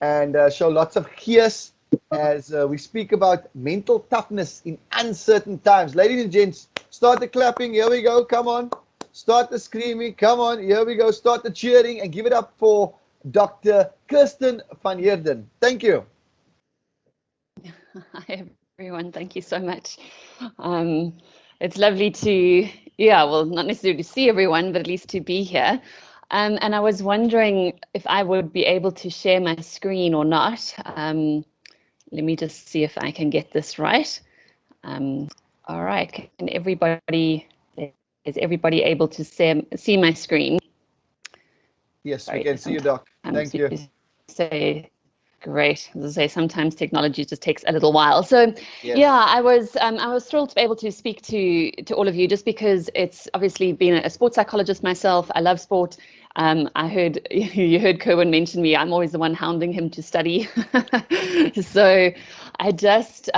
and show lots of cheers as we speak about mental toughness in uncertain times. Ladies and gents, start the clapping. Here we go. Come on. Start the screaming. Come on. Here we go. Start the cheering and give it up for Dr. Kirsten Van Heerden. Thank you. Hi, everyone. Thank you so much. It's lovely to, well, not necessarily see everyone, but at least to be here. And I was wondering if I would be able to share my screen or not. Let me just see if I can get this right. All right. Is everybody able to see my screen? Yes, we can see you, Doc. Thank you. Say great. As I say, sometimes technology just takes a little while. So yes. Yeah, I was thrilled to be able to speak to all of you, just because it's obviously been a sports psychologist myself. I love sport. I heard you heard Kerwin mention me. I'm always the one hounding him to study. So I just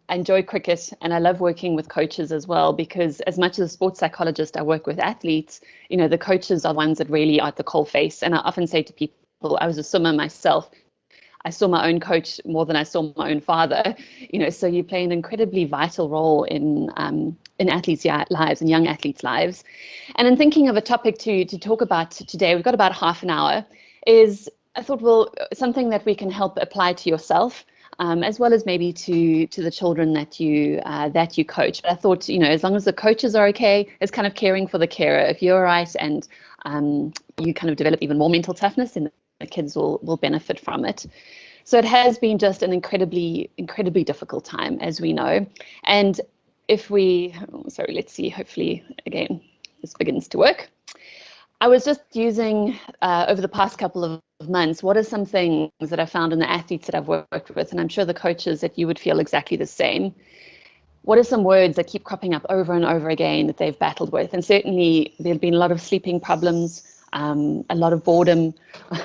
enjoy cricket, and I love working with coaches as well, because as much as a sports psychologist, I work with athletes. You know, the coaches are ones that really are at the coalface. And I often say to people, I was a swimmer myself. I saw my own coach more than I saw my own father, you know, so you play an incredibly vital role in athletes' lives and young athletes' lives. And in thinking of a topic to talk about today, we've got about half an hour, I thought, well, something that we can help apply to yourself, as well as maybe to the children that you coach. But I thought, you know, as long as the coaches are okay, it's kind of caring for the carer. If you're all right and you kind of develop even more mental toughness, then the kids will benefit from it. So it has been just an incredibly difficult time, as we know. And let's see, hopefully, again, this begins to work. I was just using, over the past couple of months, what are some things that I found in the athletes that I've worked with, and I'm sure the coaches that you would feel exactly the same. What are some words that keep cropping up over and over again that they've battled with? And certainly there have been a lot of sleeping problems, a lot of boredom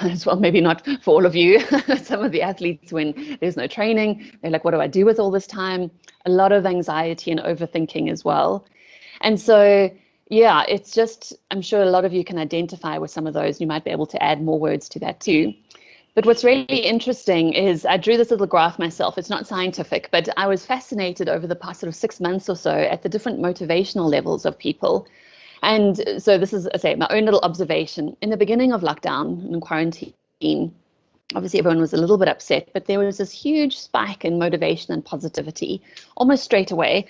as well, maybe not for all of you. Some of the athletes, when there's no training, they're like, what do I do with all this time? A lot of anxiety and overthinking as well. And so, yeah, it's just, I'm sure a lot of you can identify with some of those. You might be able to add more words to that too. But what's really interesting is I drew this little graph myself. It's not scientific, but I was fascinated over the past sort of 6 months or so at the different motivational levels of people. And so this is, I say, my own little observation. In the beginning of lockdown and quarantine, obviously everyone was a little bit upset, but there was this huge spike in motivation and positivity almost straight away.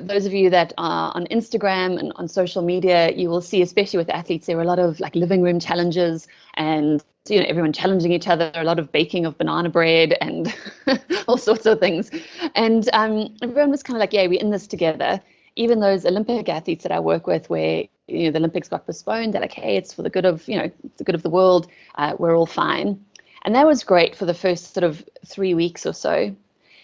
Those of you that are on Instagram and on social media, you will see, especially with athletes, there were a lot of like living room challenges and, you know, everyone challenging each other, a lot of baking of banana bread and all sorts of things. And everyone was kind of like, yeah, we're in this together. Even those Olympic athletes that I work with, where, you know, the Olympics got postponed, they're like, hey, it's for the good of, you know, the good of the world. We're all fine. And that was great for the first sort of 3 weeks or so.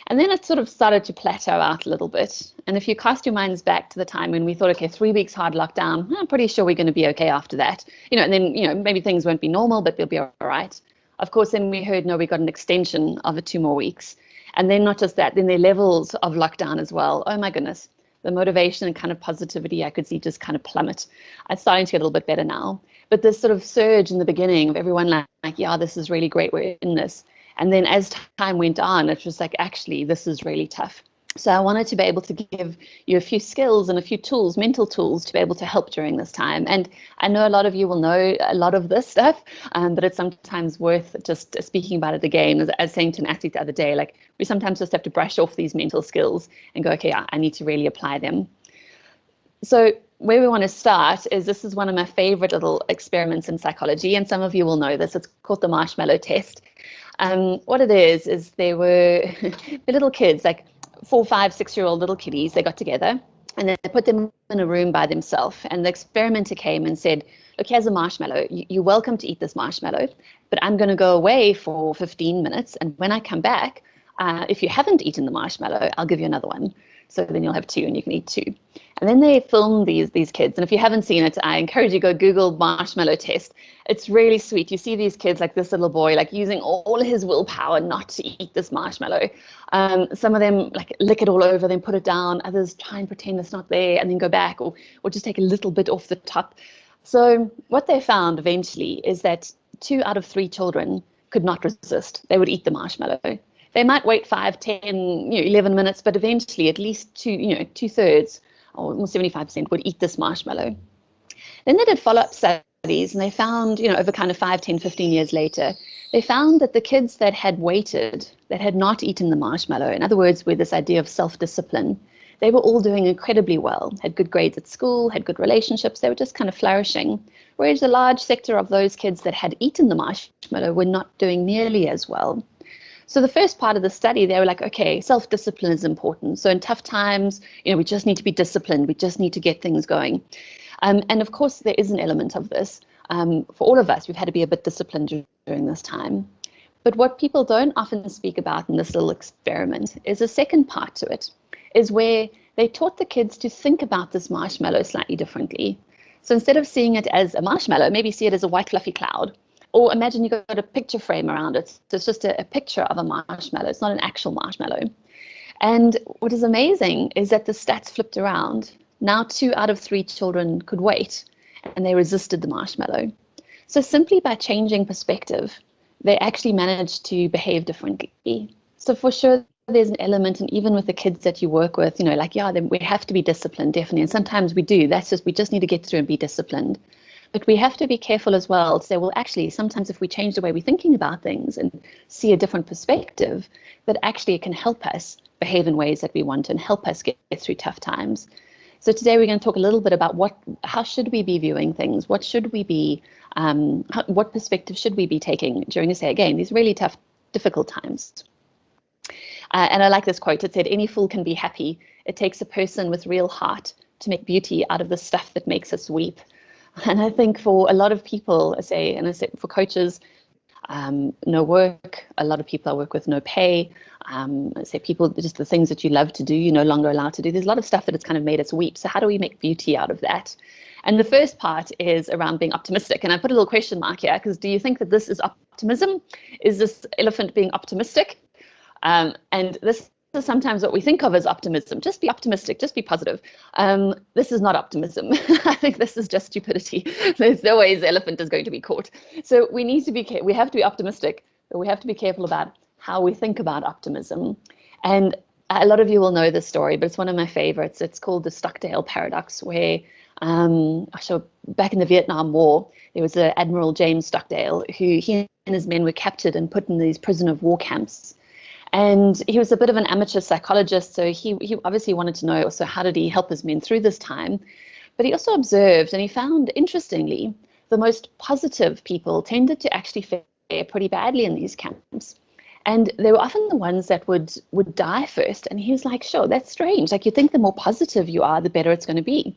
And then it sort of started to plateau out a little bit. And if you cast your minds back to the time when we thought, okay, 3 weeks hard lockdown, I'm pretty sure we're going to be okay after that. You know, and then, you know, maybe things won't be normal, but we'll be all right. Of course, then we heard, no, we got an extension of 2 more weeks. And then not just that, then their levels of lockdown as well. Oh my goodness. The motivation and kind of positivity I could see just kind of plummet. It's starting to get a little bit better now. But this sort of surge in the beginning of everyone like, yeah, this is really great, we're in this. And then as time went on, it was like, actually, this is really tough. So I wanted to be able to give you a few skills and a few tools, mental tools, to be able to help during this time. And I know a lot of you will know a lot of this stuff, but it's sometimes worth just speaking about it again. As I was saying to an athlete the other day, like, we sometimes just have to brush off these mental skills and go, okay, I need to really apply them. So where we want to start is, this is one of my favorite little experiments in psychology, and some of you will know this. It's called the Marshmallow Test. What it is they were the little kids, like 4, 5, 6-year-old little kiddies. They got together and they put them in a room by themselves. And the experimenter came and said, look, here's a marshmallow. You're welcome to eat this marshmallow, but I'm going to go away for 15 minutes. And when I come back, if you haven't eaten the marshmallow, I'll give you another one. So then you'll have 2 and you can eat 2. And then they filmed these kids. And if you haven't seen it, I encourage you to go Google Marshmallow Test. It's really sweet. You see these kids, like this little boy, like using all his willpower not to eat this marshmallow. Some of them like lick it all over, then put it down. Others try and pretend it's not there and then go back, or just take a little bit off the top. So what they found eventually is that 2 out of 3 children could not resist. They would eat the marshmallow. They might wait 5, 10, 11 minutes, but eventually at least two-thirds or almost 75% would eat this marshmallow. Then they did follow-up studies, and they found, over kind of 5, 10, 15 years later, they found that the kids that had waited, that had not eaten the marshmallow, in other words, with this idea of self-discipline, they were all doing incredibly well, had good grades at school, had good relationships, they were just kind of flourishing. Whereas a large sector of those kids that had eaten the marshmallow were not doing nearly as well. So the first part of the study, they were like, okay, self-discipline is important. So in tough times, we just need to be disciplined. We just need to get things going. And of course, there is an element of this. For all of us, we've had to be a bit disciplined during this time. But what people don't often speak about in this little experiment is a second part to it, is where they taught the kids to think about this marshmallow slightly differently. So instead of seeing it as a marshmallow, maybe see it as a white fluffy cloud. Or imagine you've got a picture frame around it. So it's just a picture of a marshmallow. It's not an actual marshmallow. And what is amazing is that the stats flipped around. Now 2 out of 3 children could wait, and they resisted the marshmallow. So simply by changing perspective, they actually managed to behave differently. So for sure, there's an element, and even with the kids that you work with, we have to be disciplined, definitely. And sometimes we do. We just need to get through and be disciplined. But we have to be careful as well to say, well, actually, sometimes if we change the way we're thinking about things and see a different perspective, that actually it can help us behave in ways that we want and help us get through tough times. So today we're going to talk a little bit about how should we be viewing things? What should we be, what perspective should we be taking during, these really tough, difficult times? And I like this quote. It said, any fool can be happy. It takes a person with real heart to make beauty out of the stuff that makes us weep. And I think for a lot of people, for coaches, no work, a lot of people I work with, no pay, people, just the things that you love to do, you're no longer allowed to do. There's a lot of stuff that it's kind of made us weep. So how do we make beauty out of that? And the first part is around being optimistic. And I put a little question mark here, because do you think that this is optimism? Is this elephant being optimistic? And this is sometimes what we think of as optimism. Just be optimistic, just be positive. This is not optimism. I think this is just stupidity. There's no way the elephant is going to be caught. So we have to be optimistic, but we have to be careful about how we think about optimism. And a lot of you will know this story, but it's one of my favorites. It's called the Stockdale paradox, where back in the Vietnam War, there was Admiral James Stockdale, who he and his men were captured and put in these prisoner of war camps. And he was a bit of an amateur psychologist, so he obviously wanted to know, so how did he help his men through this time? But he also observed, and he found, interestingly, the most positive people tended to actually fare pretty badly in these camps. And they were often the ones that would die first. And he was like, sure, that's strange. Like, you think the more positive you are, the better it's going to be.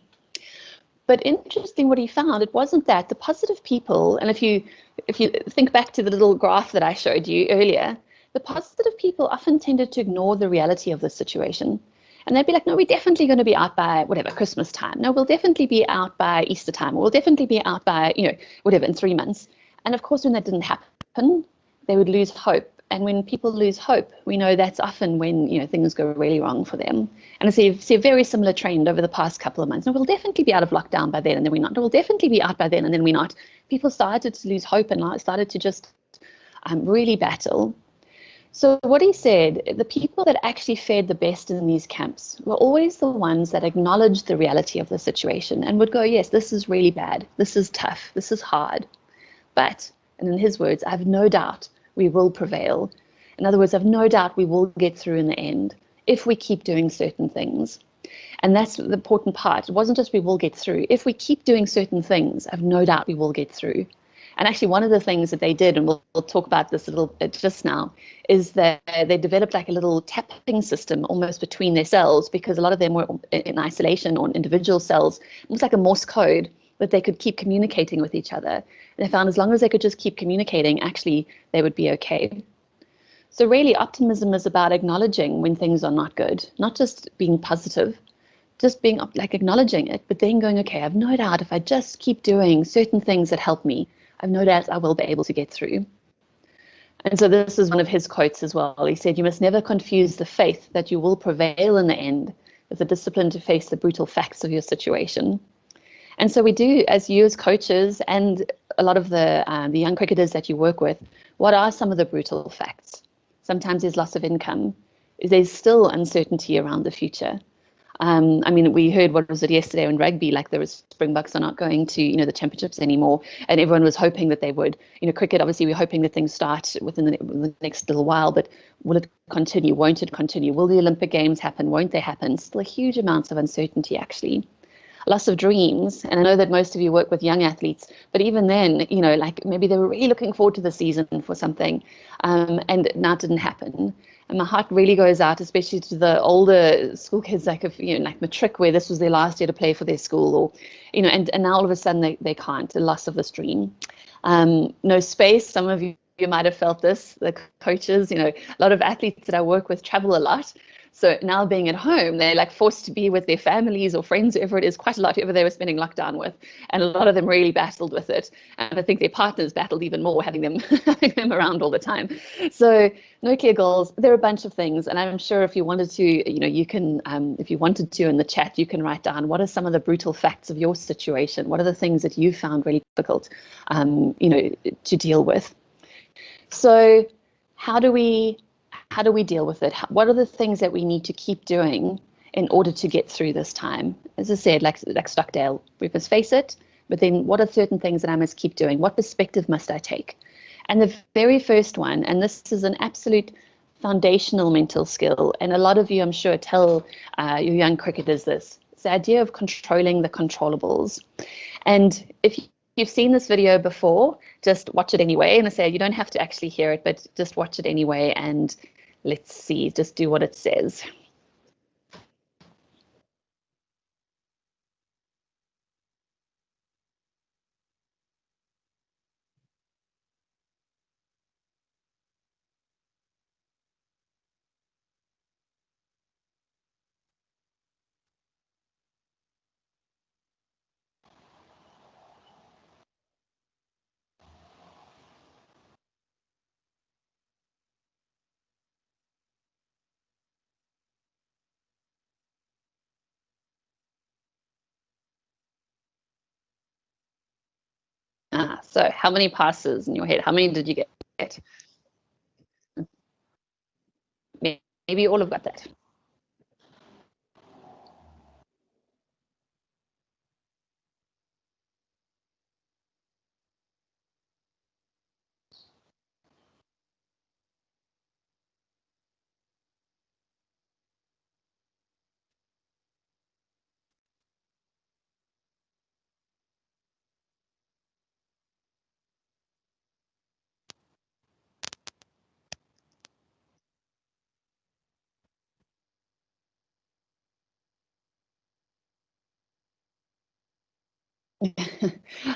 But interesting what he found, it wasn't that. The positive people, and if you think back to the little graph that I showed you earlier, the positive people often tended to ignore the reality of the situation. And they'd be like, no, we're definitely going to be out by Christmas time. No, we'll definitely be out by Easter time. Or we'll definitely be out by, in 3 months. And of course, when that didn't happen, they would lose hope. And when people lose hope, we know that's often when, things go really wrong for them. And I see a very similar trend over the past couple of months. No, we'll definitely be out of lockdown by then, and then we're not. No, we'll definitely be out by then, and then we're not. People started to lose hope and started to just really battle. So what he said, the people that actually fared the best in these camps were always the ones that acknowledged the reality of the situation and would go, yes, this is really bad. This is tough. This is hard. But, and in his words, I have no doubt we will prevail. In other words, I have no doubt we will get through in the end if we keep doing certain things. And that's the important part. It wasn't just we will get through. If we keep doing certain things, I have no doubt we will get through. And actually, one of the things that they did, and we'll talk about this a little bit just now, is that they developed like a little tapping system almost between their cells, because a lot of them were in isolation or individual cells. It was like a Morse code that they could keep communicating with each other. And they found as long as they could just keep communicating, actually, they would be okay. So really, optimism is about acknowledging when things are not good, not just being positive, just being like acknowledging it, but then going, okay, I've no doubt if I just keep doing certain things that help me, I've no doubt I will be able to get through. And so this is one of his quotes as well. He said, you must never confuse the faith that you will prevail in the end with the discipline to face the brutal facts of your situation. And so we do, as you as coaches and a lot of the young cricketers that you work with, what are some of the brutal facts? Sometimes there's loss of income. There's still uncertainty around the future. I mean, we heard, what was it yesterday in rugby, like the Springboks are not going to, the championships anymore, and everyone was hoping that they would. Cricket, obviously, we're hoping that things start within the next little while, but will it continue? Won't it continue? Will the Olympic Games happen? Won't they happen? Still a huge amounts of uncertainty, actually. Loss of dreams. And I know that most of you work with young athletes, but even then, like maybe they were really looking forward to the season for something, and now it didn't happen. And my heart really goes out, especially to the older school kids, like like matric, where this was their last year to play for their school, or, and now all of a sudden they can't. The loss of this dream. No space. Some of you might have felt this. The coaches, a lot of athletes that I work with travel a lot. So now being at home, they're like forced to be with their families or friends, whoever it is, quite a lot, whoever they were spending lockdown with. And a lot of them really battled with it. And I think their partners battled even more, having them around all the time. So no clear goals. There are a bunch of things. And I'm sure if you wanted to, you can, if you wanted to in the chat, you can write down what are some of the brutal facts of your situation? What are the things that you found really difficult, to deal with? So how do we deal with it? What are the things that we need to keep doing in order to get through this time? As I said, like Stockdale, we must face it, but then what are certain things that I must keep doing? What perspective must I take? And the very first one, and this is an absolute foundational mental skill, and a lot of you, I'm sure, tell your young cricketers this. It's the idea of controlling the controllables. And if you've seen this video before, just watch it anyway. And I say you don't have to actually hear it, but just watch it anyway, and let's see, just do what it says. So how many passes in your head? How many did you get? Maybe all have got that.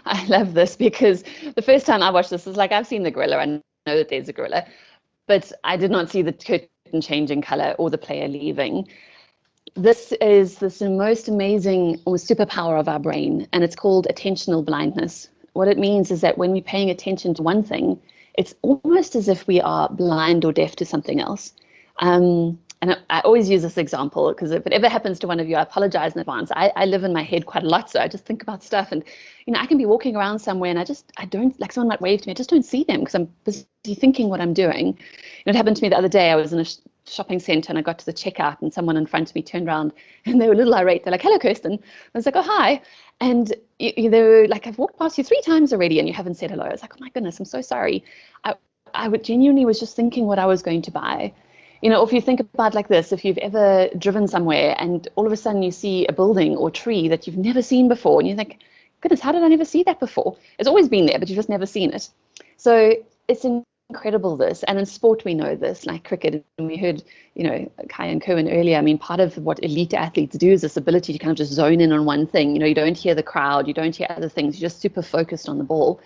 I love this, because the first time I watched this is like, I've seen the gorilla, I know that there's a gorilla, but I did not see the curtain changing color or the player leaving. This is the most amazing almost superpower of our brain, and it's called attentional blindness. What it means is that when we're paying attention to one thing, it's almost as if we are blind or deaf to something else. And I always use this example, because if it ever happens to one of you, I apologize in advance. I live in my head quite a lot, so I just think about stuff, and I can be walking around somewhere and I don't, like, someone might wave to me, I just don't see them because I'm busy thinking what I'm doing. It happened to me the other day. I was in a shopping center and I got to the checkout, and someone in front of me turned around and they were a little irate. They're like, "Hello, Kirsten." I was like, "Oh, hi." And they were like, "I've walked past you 3 times already and you haven't said hello." I was like, "Oh my goodness, I'm so sorry." I would genuinely was just thinking what I was going to buy. If you think about like this, if you've ever driven somewhere and all of a sudden you see a building or tree that you've never seen before, and you think, "Goodness, how did I never see that before?" It's always been there, but you've just never seen it. So it's incredible, this. And in sport, we know this, like cricket. And we heard, Kai and Cohen earlier. I mean, part of what elite athletes do is this ability to kind of just zone in on one thing. You don't hear the crowd, you don't hear other things, you're just super focused on the ball.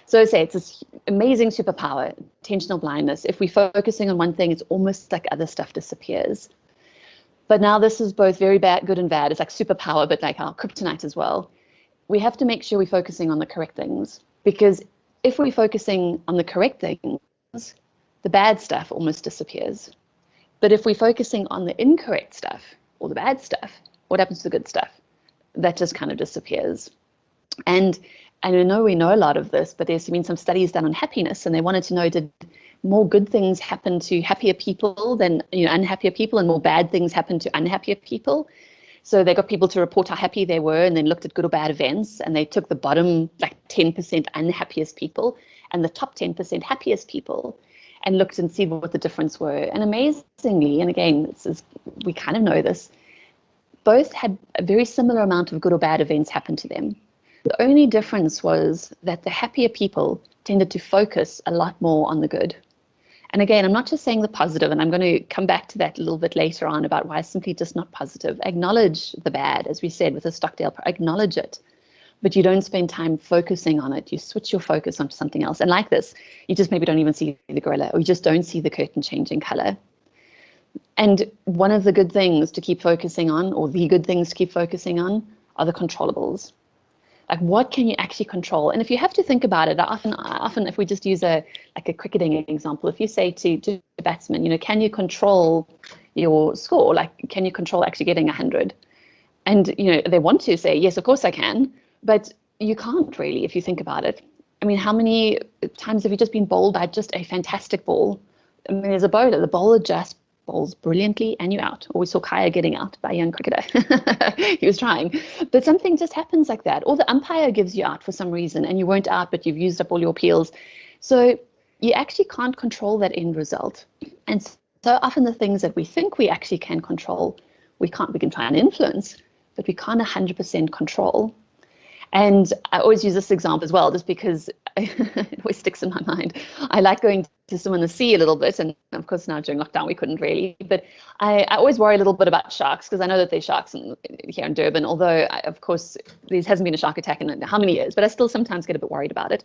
So I say it's this amazing superpower, attentional blindness. If we're focusing on one thing, it's almost like other stuff disappears. But now this is both very bad, good and bad. It's like superpower, but like our kryptonite as well. We have to make sure we're focusing on the correct things, because if we're focusing on the correct things, the bad stuff almost disappears. But if we're focusing on the incorrect stuff or the bad stuff, what happens to the good stuff? That just kind of disappears. And I know we know a lot of this, but there's been some studies done on happiness, and they wanted to know, did more good things happen to happier people than unhappier people, and more bad things happen to unhappier people? So they got people to report how happy they were, and then looked at good or bad events, and they took the bottom 10% unhappiest people and the top 10% happiest people, and looked and see what the difference were. And amazingly, and again, we kind of know this, both had a very similar amount of good or bad events happen to them. The only difference was that the happier people tended to focus a lot more on the good. And again, I'm not just saying the positive, and I'm going to come back to that a little bit later on about why it's simply just not positive. Acknowledge the bad, as we said with the Stockdale, acknowledge it, but you don't spend time focusing on it. You switch your focus onto something else. And like this, you just maybe don't even see the gorilla, or you just don't see the curtain changing color. And one of the good things to keep focusing on, or the good things to keep focusing on, are the controllables. Like, what can you actually control? And if you have to think about it, often if we just use a cricketing example, if you say to a batsman, can you control your score? Like, can you control actually getting 100? And, they want to say, yes, of course I can, but you can't really if you think about it. I mean, how many times have you just been bowled by just a fantastic ball? I mean, there's a bowler, the bowler just bowls brilliantly and you're out. Or we saw Kaya getting out by a young cricketer. He was trying. But something just happens like that. Or the umpire gives you out for some reason and you weren't out, but you've used up all your appeals. So you actually can't control that end result. And so often the things that we think we actually can control, we can't. We can try and influence, but we can't 100% control. And I always use this example as well, just because it always sticks in my mind. I like going to swim in the sea a little bit, and of course now during lockdown we couldn't really, but I always worry a little bit about sharks, because I know that there's sharks here in Durban, although of course there hasn't been a shark attack in how many years, but I still sometimes get a bit worried about it.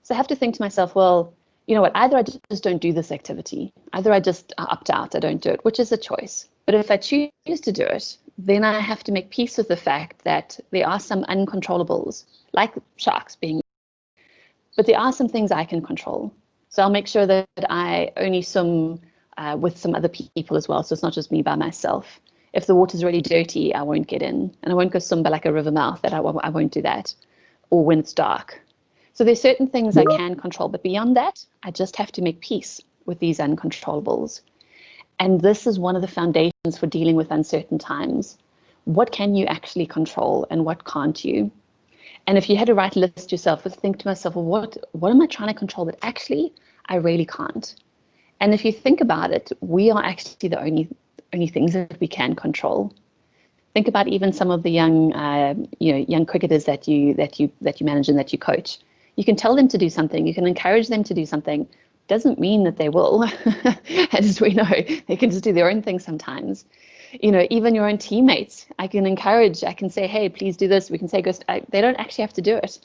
So I have to think to myself, well, you know what, either I just don't do this activity, either I just opt out, I don't do it, which is a choice. But if I choose to do it, then I have to make peace with the fact that there are some uncontrollables, like sharks being, but there are some things I can control. So I'll make sure that I only swim with some other people as well. So it's not just me by myself. If the water's really dirty, I won't get in, and I won't go swim by like a river mouth. I won't do that, or when it's dark. So there's certain things I can control, but beyond that, I just have to make peace with these uncontrollables. And this is one of the foundations for dealing with uncertain times. What can you actually control and what can't you? And if you had to write a list yourself, think to myself, well, what am I trying to control that actually I really can't? And if you think about it, we are actually the only things that we can control. Think about even some of the young cricketers that you manage and that you coach. You can tell them to do something, you can encourage them to do something. Doesn't mean that they will. As we know, they can just do their own thing sometimes. Even your own teammates, I can encourage, I can say, hey, please do this. We can say, they don't actually have to do it.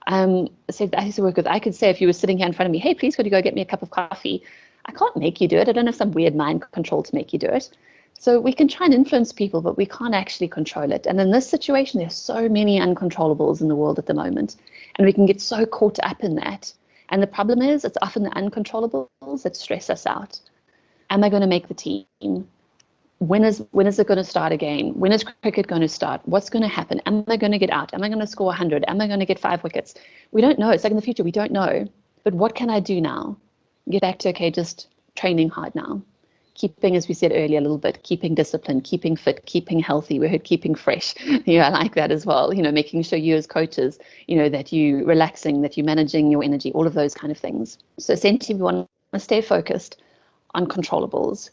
So I used to work with, I could say, if you were sitting here in front of me, hey, please, could you go get me a cup of coffee? I can't make you do it. I don't have some weird mind control to make you do it. So we can try and influence people, but we can't actually control it. And in this situation, there's so many uncontrollables in the world at the moment, and we can get so caught up in that. And the problem is, it's often the uncontrollables that stress us out. Am I going to make the team? When is it going to start again? When is cricket going to start? What's going to happen? Am I going to get out? Am I going to score 100? Am I going to get 5 wickets? We don't know. It's like in the future, we don't know. But what can I do now? Get back to, okay, just training hard now. Keeping, as we said earlier a little bit, keeping discipline, keeping fit, keeping healthy. We heard keeping fresh. I like that as well. Making sure you as coaches, that you're relaxing, that you're managing your energy, all of those kind of things. So essentially, we want to stay focused on controllables.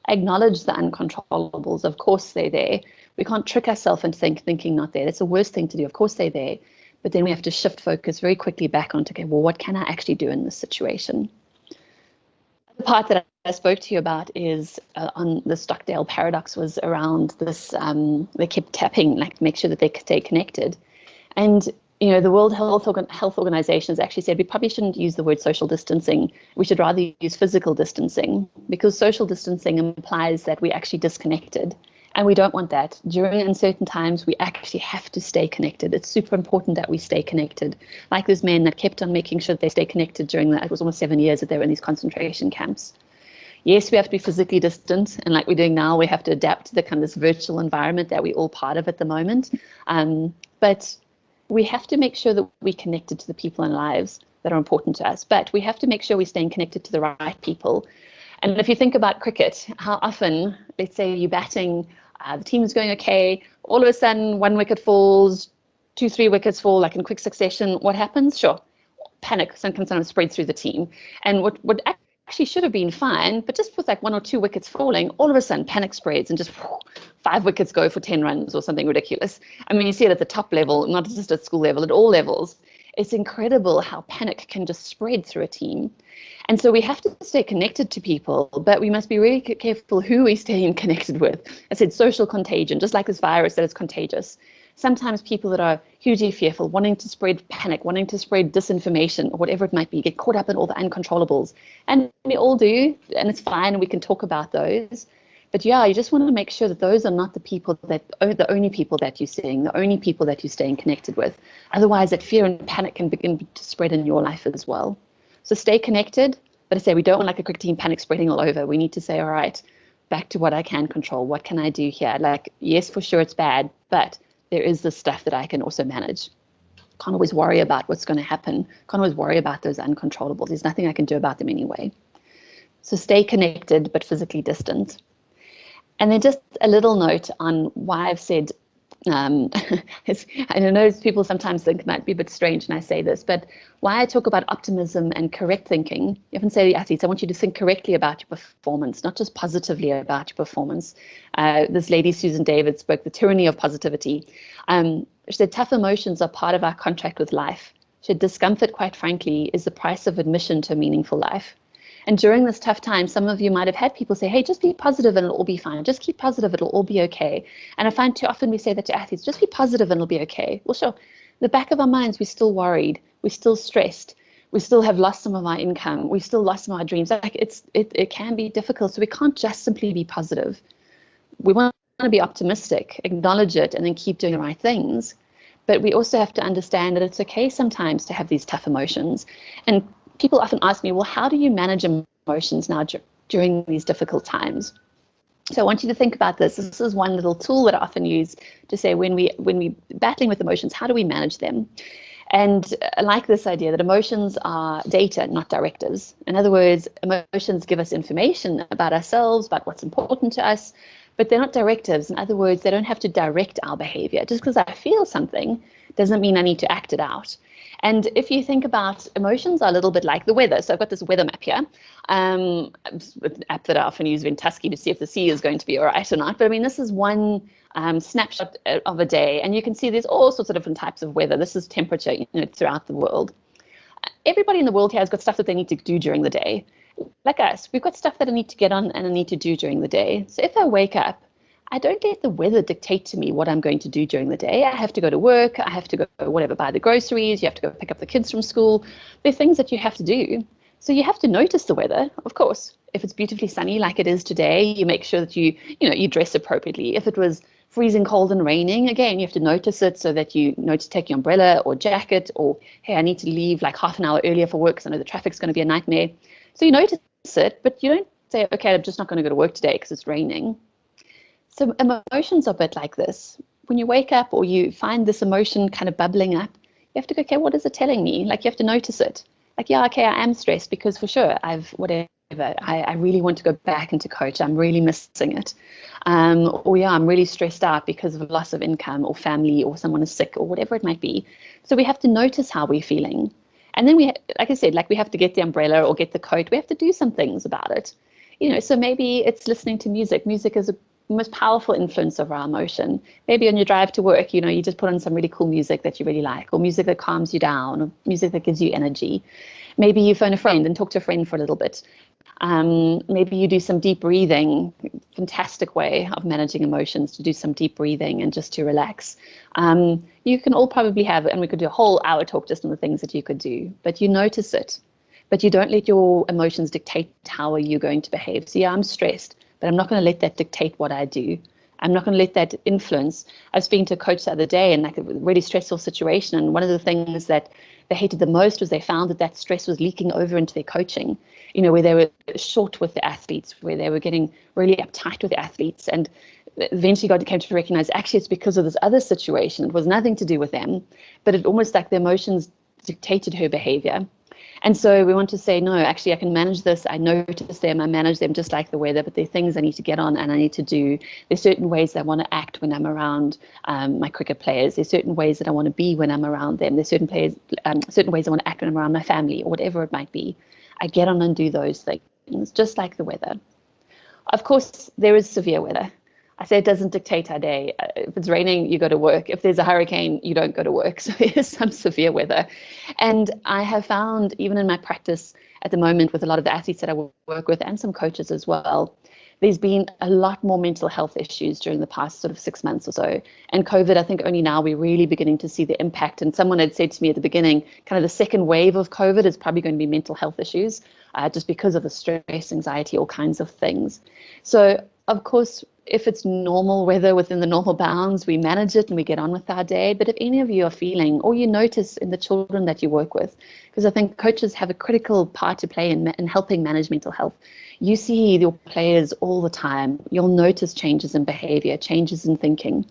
Acknowledge the uncontrollables. Of course, they're there. We can't trick ourselves into thinking not there. That's the worst thing to do. Of course, they're there. But then we have to shift focus very quickly back onto, okay, well, what can I actually do in this situation? The part that I spoke to you about is on the Stockdale paradox was around this, they kept tapping, make sure that they stay connected. And, the World Health Organization has actually said we probably shouldn't use the word social distancing. We should rather use physical distancing, because social distancing implies that we're actually disconnected. And we don't want that. During uncertain times, we actually have to stay connected. It's super important that we stay connected. Like those men that kept on making sure they stay connected during it was almost 7 years that they were in these concentration camps. Yes, we have to be physically distant, and like we're doing now, we have to adapt to the kind of this virtual environment that we're all part of at the moment. But we have to make sure that we're connected to the people in lives that are important to us, but we have to make sure we're staying connected to the right people. And if you think about cricket, how often, let's say you're batting, the team's going okay, all of a sudden 1 wicket falls, 2-3 wickets fall, like in quick succession. What happens? Sure, panic can sometimes spread through the team. And what actually should have been fine, but just with like 1 or 2 wickets falling, all of a sudden panic spreads and just 5 wickets go for 10 runs or something ridiculous. I mean, you see it at the top level, not just at school level, at all levels. It's incredible how panic can just spread through a team. And so we have to stay connected to people, but we must be really careful who we're staying connected with. I said social contagion, just like this virus that is contagious. Sometimes people that are hugely fearful, wanting to spread panic, wanting to spread disinformation, or whatever it might be, get caught up in all the uncontrollables. And we all do, and it's fine, and we can talk about those. But yeah, you just want to make sure that those are not the people that are the only people that you're seeing, the only people that you're staying connected with. Otherwise, that fear and panic can begin to spread in your life as well. So stay connected, but I say we don't want like a cricket team panic spreading all over. We need to say, all right, back to what I can control. What can I do here? Like, yes, for sure it's bad, but there is this stuff that I can also manage. Can't always worry about what's going to happen. Can't always worry about those uncontrollables. There's nothing I can do about them anyway. So stay connected, but physically distant. And then just a little note on why I've said, I know people sometimes think it might be a bit strange when I say this, but why I talk about optimism and correct thinking. You often say to the athletes, I want you to think correctly about your performance, not just positively about your performance. This lady, Susan David, spoke the tyranny of positivity. She said tough emotions are part of our contract with life. She said discomfort, quite frankly, is the price of admission to a meaningful life. And during this tough time, some of you might have had people say, hey, just be positive and it'll all be fine. Just keep positive, it'll all be okay. And I find too often we say that to athletes, just be positive and it'll be okay. Well, sure, in the back of our minds, we're still worried. We're still stressed. We still have lost some of our income. We've still lost some of our dreams. Like it can be difficult. So we can't just simply be positive. We want to be optimistic, acknowledge it, and then keep doing the right things. But we also have to understand that it's okay sometimes to have these tough emotions. And people often ask me, well, how do you manage emotions now during these difficult times? So I want you to think about this. This is one little tool that I often use to say when we battling with emotions, how do we manage them? And I like this idea that emotions are data, not directives. In other words, emotions give us information about ourselves, about what's important to us, but they're not directives. In other words, they don't have to direct our behavior. Just because I feel something doesn't mean I need to act it out. And if you think about emotions are a little bit like the weather. So I've got this weather map here, an app that I often use in Tusky to see if the sea is going to be all right or not. But I mean, this is one snapshot of a day, and you can see there's all sorts of different types of weather. This is temperature, throughout the world. Everybody in the world here has got stuff that they need to do during the day. Like us, we've got stuff that I need to get on and I need to do during the day. So if I wake up, I don't let the weather dictate to me what I'm going to do during the day. I have to go to work. I have to go, buy the groceries. You have to go pick up the kids from school. There are things that you have to do. So you have to notice the weather, of course. If it's beautifully sunny like it is today, you make sure that you dress appropriately. If it was freezing cold and raining, again, you have to notice it so that you know to take your umbrella or jacket, or, hey, I need to leave like half an hour earlier for work because I know the traffic's going to be a nightmare. So you notice it, but you don't say, okay, I'm just not going to go to work today because it's raining. So emotions are a bit like this. When you wake up or you find this emotion kind of bubbling up, you have to go, okay, what is it telling me? Like, you have to notice it. Like, yeah, okay, I am stressed because for sure I really want to go back into coach. I'm really missing it. Or yeah, I'm really stressed out because of loss of income or family or someone is sick or whatever it might be. So we have to notice how we're feeling. And then like I said, we have to get the umbrella or get the coat. We have to do some things about it. So maybe it's listening to music. Music is a most powerful influence over our emotion. Maybe on your drive to work, you just put on some really cool music that you really like, or music that calms you down, or music that gives you energy. Maybe you phone a friend and talk to a friend for a little bit. Maybe you do some deep breathing. Fantastic way of managing emotions, to do some deep breathing and just to relax. You can all probably have, and we could do a whole hour talk just on the things that you could do, but you notice it. But you don't let your emotions dictate how are you going to behave. So yeah, I'm stressed, but I'm not going to let that dictate what I do. I'm not going to let that influence. I was speaking to a coach the other day in a really stressful situation, and one of the things that they hated the most was they found that stress was leaking over into their coaching, where they were short with the athletes, where they were getting really uptight with the athletes. And eventually came to recognize actually it's because of this other situation. It was nothing to do with them, but it almost like the emotions dictated her behavior. And so we want to say, no, actually I can manage this. I notice them, I manage them just like the weather, but there are things I need to get on and I need to do. There's certain ways that I want to act when I'm around my cricket players. There's certain ways that I want to be when I'm around them. There's certain ways I want to act when I'm around my family or whatever it might be. I get on and do those things, just like the weather. Of course, there is severe weather. I say it doesn't dictate our day. If it's raining, you go to work. If there's a hurricane, you don't go to work. So there's some severe weather. And I have found, even in my practice at the moment with a lot of the athletes that I work with and some coaches as well, there's been a lot more mental health issues during the past sort of 6 months or so. And COVID, I think only now we're really beginning to see the impact. And someone had said to me at the beginning, kind of the second wave of COVID is probably going to be mental health issues, just because of the stress, anxiety, all kinds of things. So, of course, if it's normal weather within the normal bounds, we manage it and we get on with our day. But if any of you are feeling, or you notice in the children that you work with, because I think coaches have a critical part to play in helping manage mental health. You see your players all the time. You'll notice changes in behavior, changes in thinking.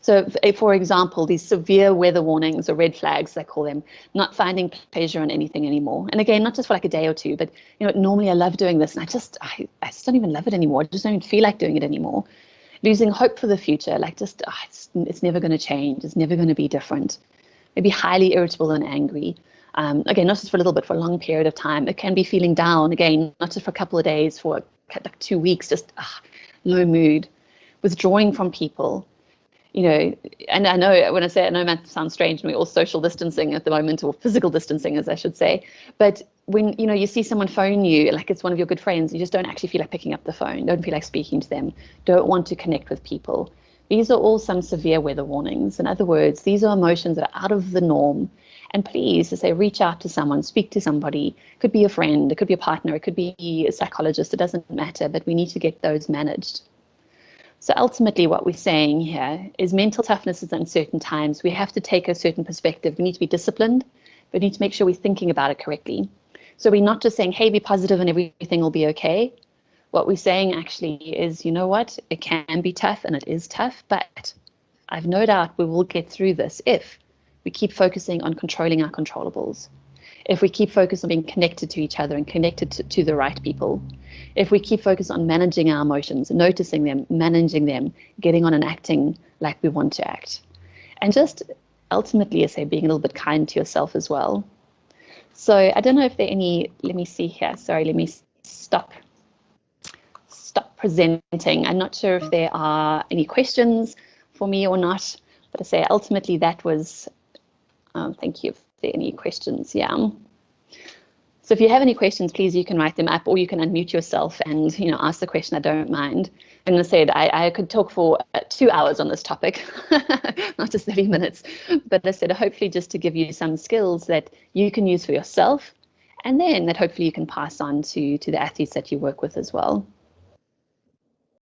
So, for example, these severe weather warnings or red flags, they call them, not finding pleasure in anything anymore. And again, not just for like a day or two, but normally I love doing this, and I just don't even love it anymore. I just don't even feel like doing it anymore. Losing hope for the future, like just it's never going to change. It's never going to be different. Maybe highly irritable and angry. Again, not just for a little bit, for a long period of time. It can be feeling down. Again, not just for a couple of days, for like 2 weeks, just low mood, withdrawing from people. And I know when I say it, I know it sounds strange, and we're all social distancing at the moment, or physical distancing, as I should say. But when you see someone phone you, like it's one of your good friends, you just don't actually feel like picking up the phone, don't feel like speaking to them, don't want to connect with people. These are all some severe weather warnings. In other words, these are emotions that are out of the norm. And please, to say, reach out to someone, speak to somebody. It could be a friend, it could be a partner, it could be a psychologist, it doesn't matter, but we need to get those managed. So ultimately what we're saying here is mental toughness is uncertain times. We have to take a certain perspective. We need to be disciplined. We need to make sure we're thinking about it correctly. So we're not just saying, hey, be positive and everything will be okay. What we're saying actually is, you know what, it can be tough and it is tough, but I've no doubt we will get through this if we keep focusing on controlling our controllables. If we keep focused on being connected to each other and connected to the right people. If we keep focused on managing our emotions, noticing them, managing them, getting on and acting like we want to act. And just ultimately, I say, being a little bit kind to yourself as well. So I don't know if there are any, let me see here. Sorry, let me stop presenting. I'm not sure if there are any questions for me or not, but I say ultimately that was, thank you if there are any questions, yeah. So if you have any questions, please, you can write them up, or you can unmute yourself and ask the question. I don't mind. And I said I could talk for 2 hours on this topic, not just 30 minutes. But I said hopefully just to give you some skills that you can use for yourself, and then that hopefully you can pass on to the athletes that you work with as well.